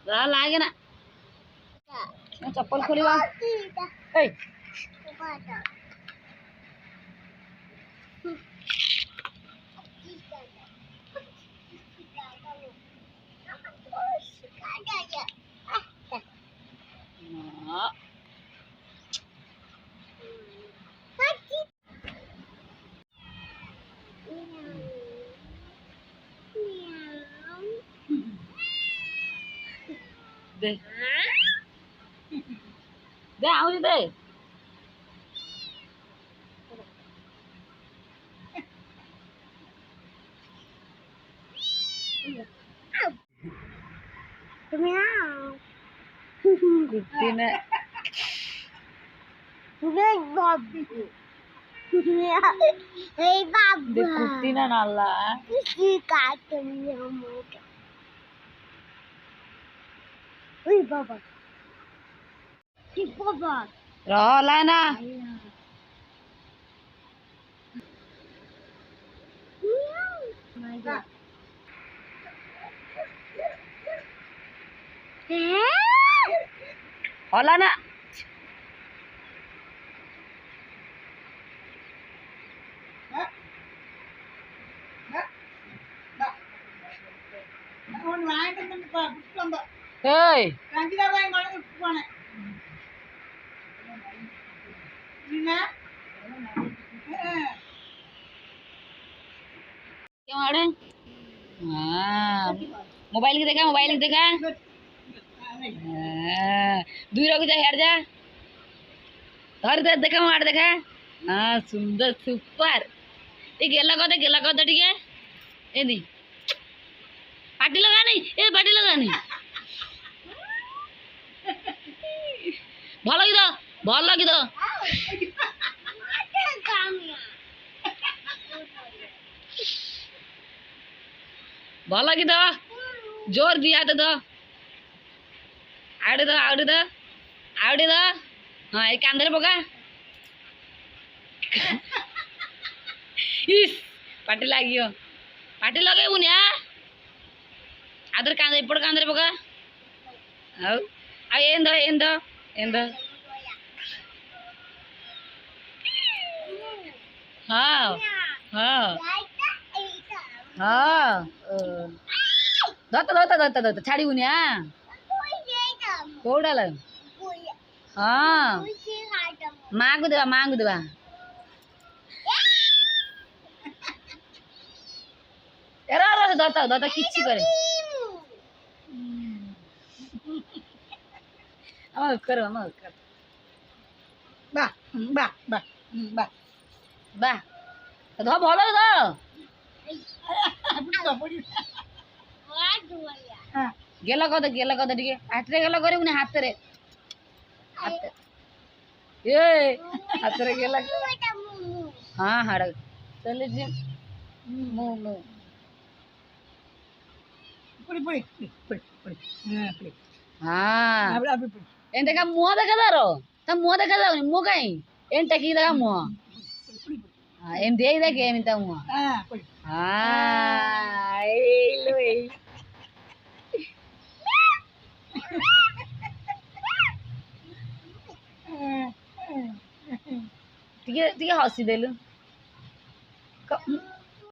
लागे ना चप्पल खोलिवा ए दे दे आउँ दे कुत्तीने कुत्तीने नाला रहला ना होला ना Hey. क्या मारे? हाँ मोबाइल की देखा दूर हो जा हट जा धर दे देखा मार देखा हाँ सुंदर सुपर ये गेला कद ठीक है ये दी पार्टी लगा नहीं ये पार्टी लगा नहीं भल लगी तो भल लगी तो जोर दिया तो आउटे तो हाँ ये कांदे पका इस पार्टी लगे उन्हें आदर कांदे इपड़ कांदे पका ఏందో దొత్త ছাড়ি উনিয়া কোড়াল মাগু দেবা এরা দত্ত কিচ্ছি করে আমার কর বাহ ধ ভালো গেল কথা টিকে হাতরে গেল করে উনি হাতরে হাতরে গেল হ্যাঁ হাড় চলে যে ఎంతగా మూవ దగ్గదారు మూవ దగ్గదా మూవ కాయి ఏంటకి ఇదగా మూవ ఏం దేగదాక ఏమింత మూవ ଟିକେ ଟିକେ ହସି ଦେଲୁ